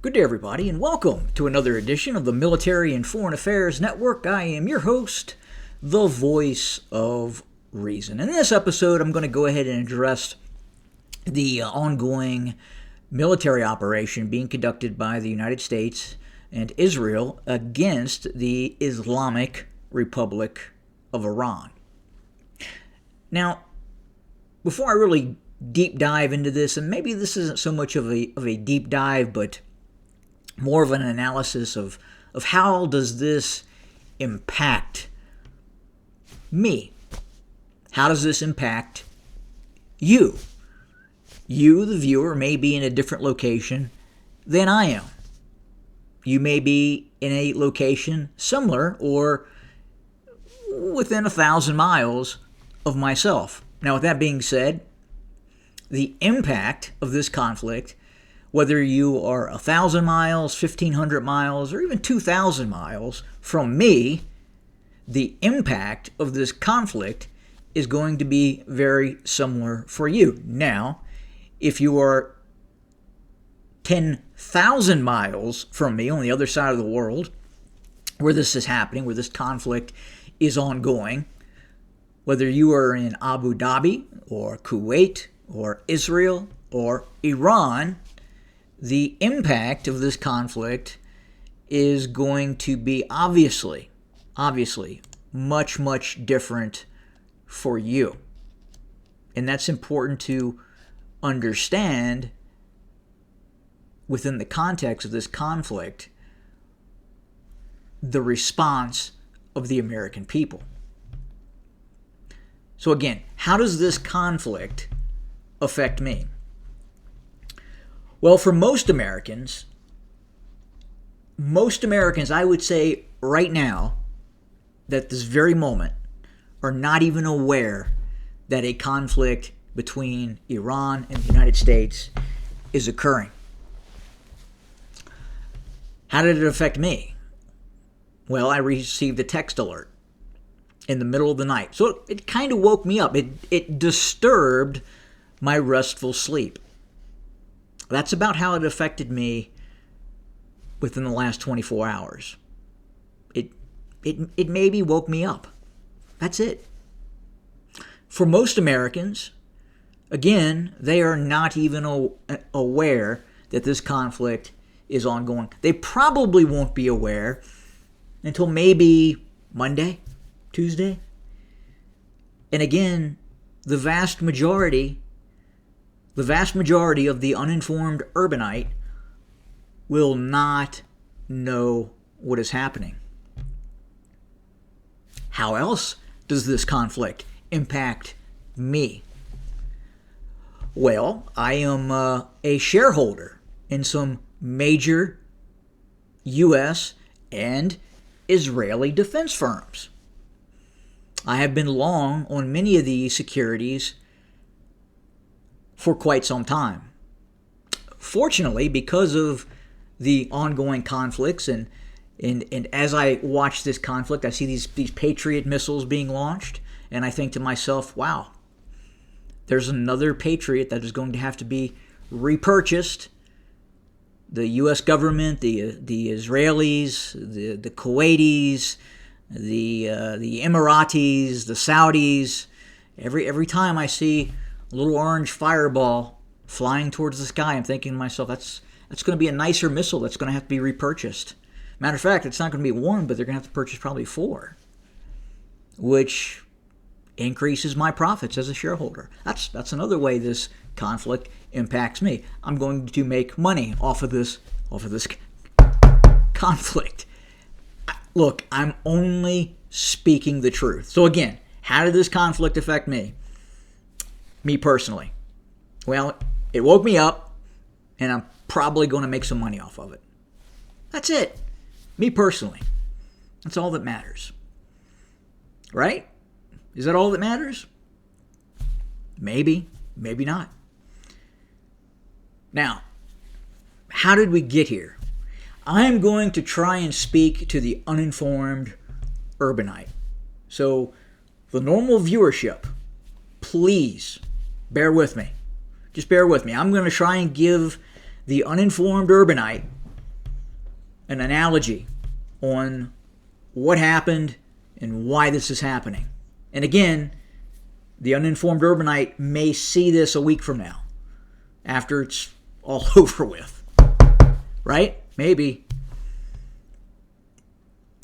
Good day, everybody, and welcome to another edition of the Military and Foreign Affairs Network. I am your host, the voice of reason. In this episode, I'm going to go ahead and address the ongoing military operation being conducted by the United States and Israel against the Islamic Republic of Iran. Now, before I really deep dive into this, and maybe this isn't so much of a deep dive, but more of an analysis of how does this impact me? How does this impact you? You, the viewer, may be in a different location than I am. You may be in a location similar or within 1,000 miles of myself. Now, with that being said, the impact of this conflict, whether you are 1,000 miles, 1,500 miles, or even 2,000 miles from me, the impact of this conflict is going to be very similar for you. Now, if you are 10,000 miles from me on the other side of the world, where this is happening, where this conflict is ongoing, whether you are in Abu Dhabi or Kuwait or Israel or Iran, the impact of this conflict is going to be obviously much, much different for you. And that's important to understand within the context of this conflict, the response of the American people. So again, how does this conflict affect me? Well, for most Americans, I would say right now, that this very moment, are not even aware that a conflict between Iran and the United States is occurring. How did it affect me? Well, I received a text alert in the middle of the night. So it kind of woke me up. It disturbed my restful sleep. That's about how it affected me within the last 24 hours. It maybe woke me up. That's it. For most Americans, again, they are not even aware that this conflict is ongoing. They probably won't be aware until maybe Monday, Tuesday. And again, the vast majority of the uninformed urbanite will not know what is happening. How else does this conflict impact me? Well, I am a shareholder in some major U.S. and Israeli defense firms. I have been long on many of these securities for quite some time. Fortunately, because of the ongoing conflicts and as I watch this conflict, I see these Patriot missiles being launched, and I think to myself, wow, there's another Patriot that is going to have to be repurchased. The U.S. government, the Israelis, the Kuwaitis, the Emiratis, the Saudis, every time I see a little orange fireball flying towards the sky, I'm thinking to myself, that's going to be a nicer missile that's going to have to be repurchased. Matter of fact, it's not going to be one, but they're going to have to purchase probably 4, which increases my profits as a shareholder. That's another way this conflict impacts me. I'm going to make money off of this conflict. Look, I'm only speaking the truth. So again, how did this conflict affect me? Me personally. Well, it woke me up, and I'm probably going to make some money off of it. That's it. Me personally. That's all that matters. Right? Is that all that matters? Maybe, maybe not. Now, how did we get here? I'm going to try and speak to the uninformed urbanite. So, the normal viewership, please bear with me. Just bear with me. I'm going to try and give the uninformed urbanite an analogy on what happened and why this is happening. And again, the uninformed urbanite may see this a week from now, after it's all over with. Right? Maybe.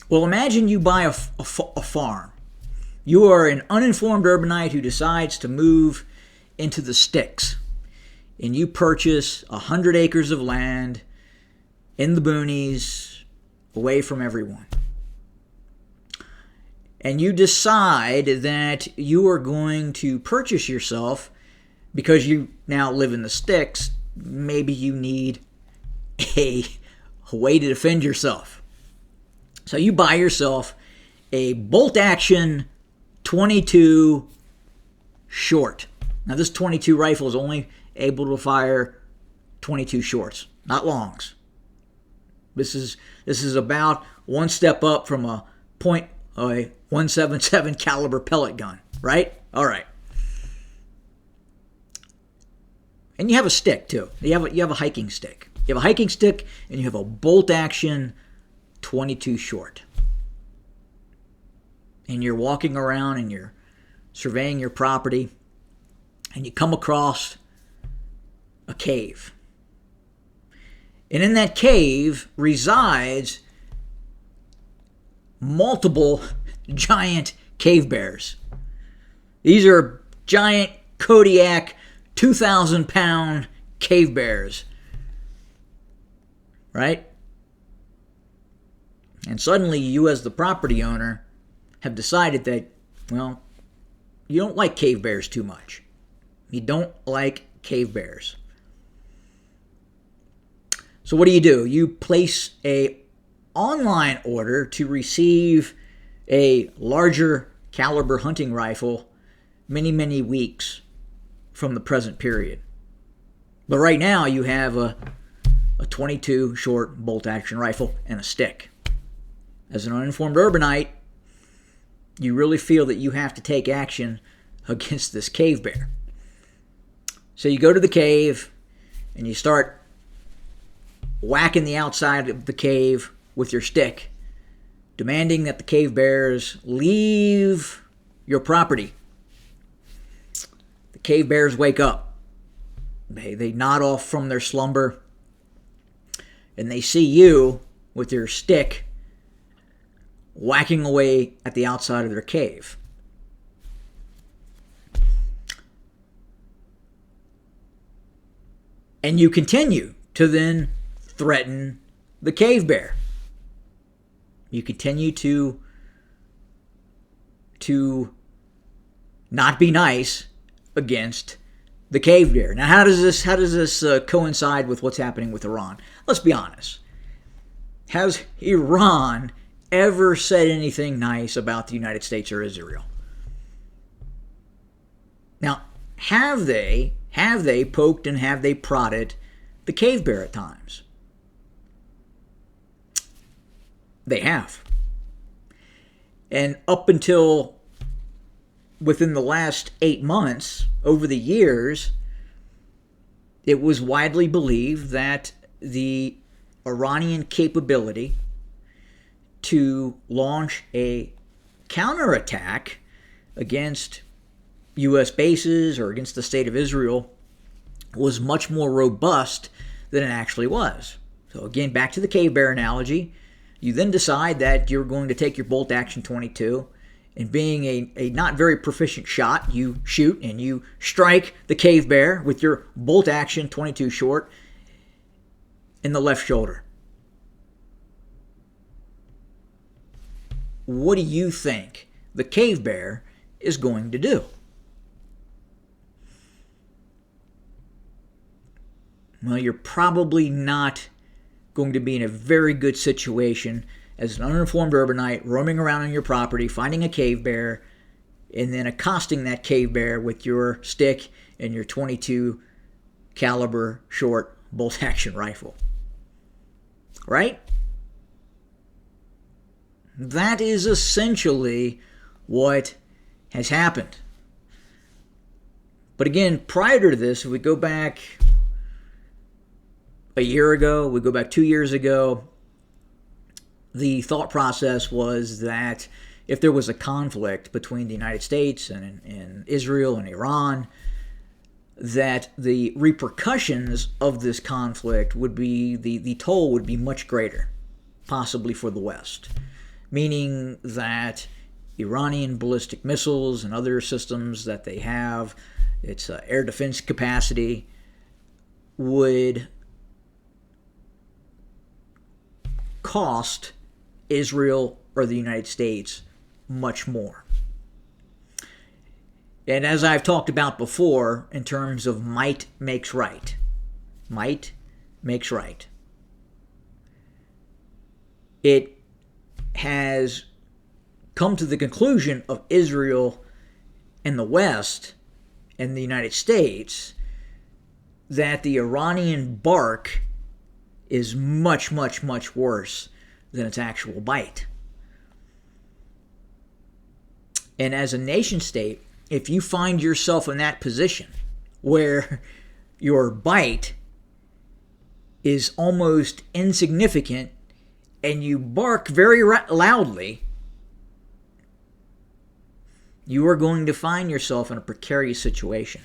Well, imagine you buy a farm. You are an uninformed urbanite who decides to move into the sticks, and you purchase 100 acres of land in the boonies, away from everyone. And you decide that you are going to purchase yourself, because you now live in the sticks, maybe you need a way to defend yourself. So you buy yourself a bolt-action 22 short. Now this 22 rifle is only able to fire 22 shorts, not longs. This is about one step up from a .177 caliber pellet gun, right? All right. And you have a stick too. You have a hiking stick. You have a hiking stick and you have a bolt-action 22 short. And you're walking around and you're surveying your property, and you come across a cave. And in that cave resides multiple giant cave bears. These are giant Kodiak 2,000-pound cave bears. Right? And suddenly you, as the property owner, have decided that, well, you don't like cave bears too much. You don't like cave bears. So what do? You place a online order to receive a larger caliber hunting rifle many, many weeks from the present period. But right now you have a 22 short bolt-action rifle and a stick. As an uninformed urbanite, you really feel that you have to take action against this cave bear. So you go to the cave and you start whacking the outside of the cave with your stick, demanding that the cave bears leave your property. The cave bears wake up. They nod off from their slumber, and they see you with your stick whacking away at the outside of their cave. And you continue to then threaten the cave bear. You continue to not be nice against the cave bear. Now, how does this coincide with what's happening with Iran? Let's be honest. Has Iran ever said anything nice about the United States or Israel? Now, have they poked and have they prodded the cave bear at times? They have. And up until within the last 8 months, over the years, it was widely believed that the Iranian capability to launch a counterattack against U.S. bases or against the state of Israel was much more robust than it actually was. So again, back to the cave bear analogy, you then decide that you're going to take your bolt-action 22, and being a not very proficient shot, you shoot and you strike the cave bear with your bolt-action 22 short in the left shoulder. What do you think the cave bear is going to do? Well, you're probably not going to be in a very good situation as an uninformed urbanite roaming around on your property, finding a cave bear, and then accosting that cave bear with your stick and your 22 caliber short bolt-action rifle. Right? That is essentially what has happened. But again, prior to this, if we go back a year ago, we go back 2 years ago, The thought process was that if there was a conflict between the United States and Israel and Iran, that the repercussions of this conflict would be, the toll would be much greater, possibly for the West. Meaning that Iranian ballistic missiles and other systems that they have, its air defense capacity, would cost Israel or the United States much more. And as I've talked about before, in terms of might makes right. Might makes right. It has come to the conclusion of Israel and the West and the United States that the Iranian bark is much, much, much worse than its actual bite. And as a nation state, if you find yourself in that position where your bite is almost insignificant and you bark very loudly, you are going to find yourself in a precarious situation.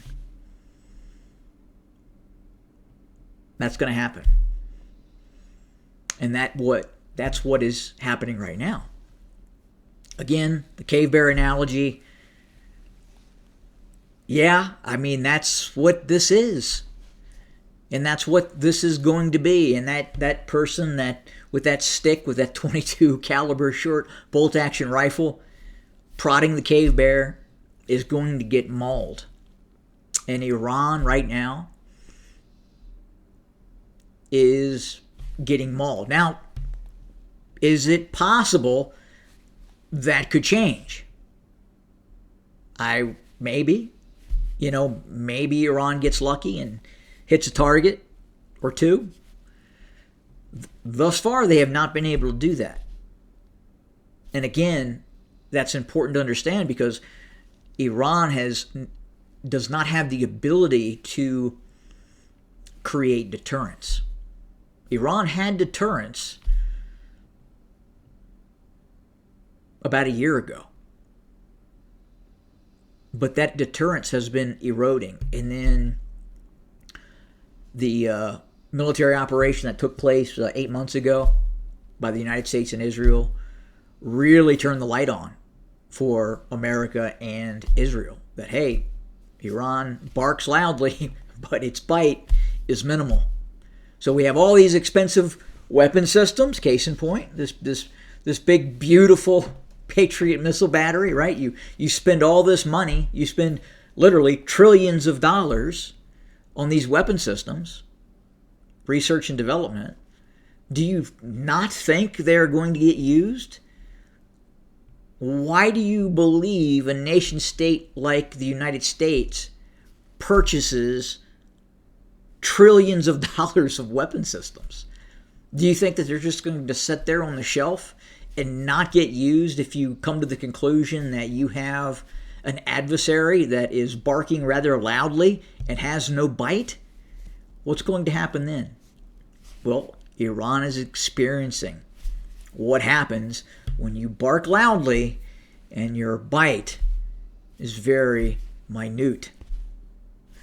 That's going to happen. And that's what is happening right now. Again, the cave bear analogy. Yeah, I mean, that's what this is. And that's what this is going to be. And that person that with that stick, with that .22 caliber short bolt action rifle, prodding the cave bear, is going to get mauled. And Iran right now is getting mauled. Now, is it possible that could change? Maybe. Maybe Iran gets lucky and hits a target or two. Thus far, they have not been able to do that. And again, that's important to understand because Iran does not have the ability to create deterrence. Iran had deterrence about a year ago. But that deterrence has been eroding. And then the military operation that took place 8 months ago by the United States and Israel really turned the light on for America and Israel. That, hey, Iran barks loudly, but its bite is minimal. So we have all these expensive weapon systems, case in point, this big, beautiful Patriot missile battery, right? You spend all this money, you spend literally trillions of dollars on these weapon systems, research and development. Do you not think they're going to get used? Why do you believe a nation state like the United States purchases trillions of dollars of weapon systems? Do you think that they're just going to sit there on the shelf and not get used if you come to the conclusion that you have an adversary that is barking rather loudly and has no bite? What's going to happen then? Well, Iran is experiencing what happens when you bark loudly and your bite is very minute.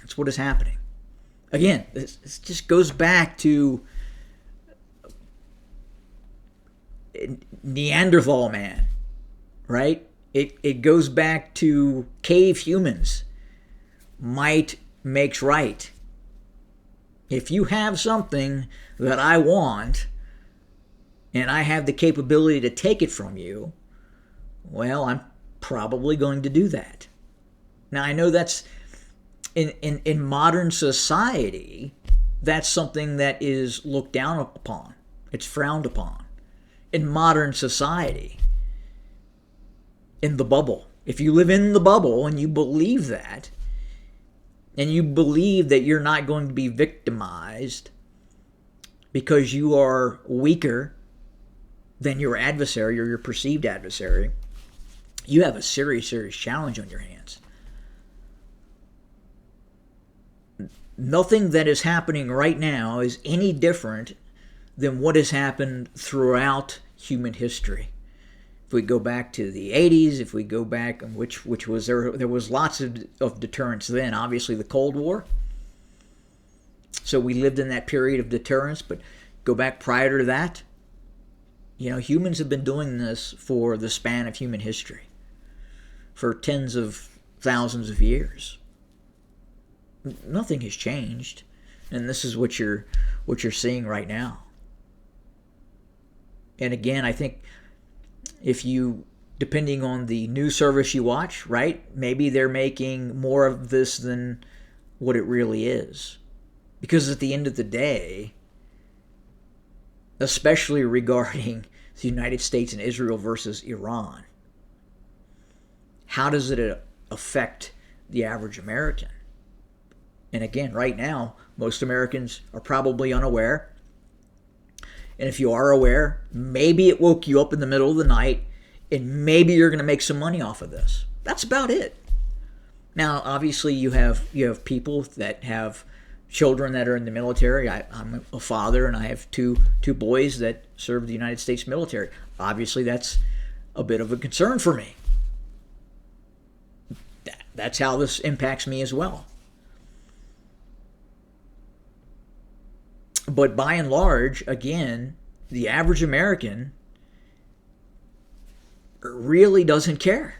That's what is happening. Again, this just goes back to Neanderthal man, right? It goes back to cave humans. Might makes right. If you have something that I want and I have the capability to take it from you, well, I'm probably going to do that. Now, I know that's in modern society, that's something that is looked down upon. It's frowned upon. In modern society, in the bubble. If you live in the bubble and you believe that, and you believe that you're not going to be victimized because you are weaker than your adversary or your perceived adversary, you have a serious, serious challenge on your hands. Nothing that is happening right now is any different than what has happened throughout human history. If we go back to the 80s, if we go back, which was there was lots of deterrence then. Obviously, the Cold War. So we lived in that period of deterrence, but go back prior to that. Humans have been doing this for the span of human history, for tens of thousands of years. Nothing has changed, and this is what you're seeing right now. And again, I think if you, depending on the news service you watch, right, maybe they're making more of this than what it really is. Because at the end of the day, especially regarding the United States and Israel versus Iran, how does it affect the average American? And again, right now, most Americans are probably unaware. And if you are aware, maybe it woke you up in the middle of the night, and maybe you're going to make some money off of this. That's about it. Now, obviously, you have people that have children that are in the military. I'm a father, and I have two boys that serve the United States military. Obviously, that's a bit of a concern for me. That's how this impacts me as well. But by and large, again, the average American really doesn't care.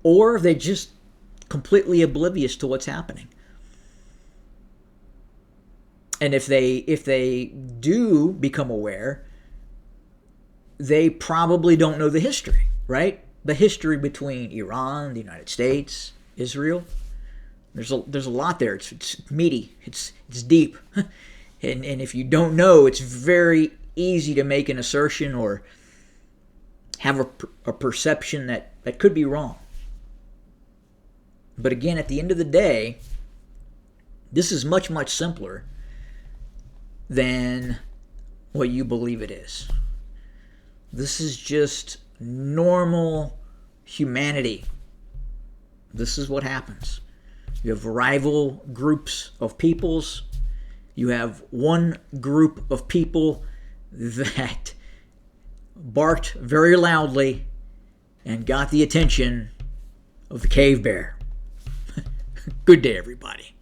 Or they're just completely oblivious to what's happening. And if they do become aware, they probably don't know the history, right? The history between Iran, the United States, Israel. There's a lot there. It's meaty. It's deep. And if you don't know, it's very easy to make an assertion or have a perception that could be wrong. But again, at the end of the day, this is much, much simpler than what you believe it is. This is just normal humanity. This is what happens. You have rival groups of peoples. You have one group of people that barked very loudly and got the attention of the cave bear. Good day, everybody.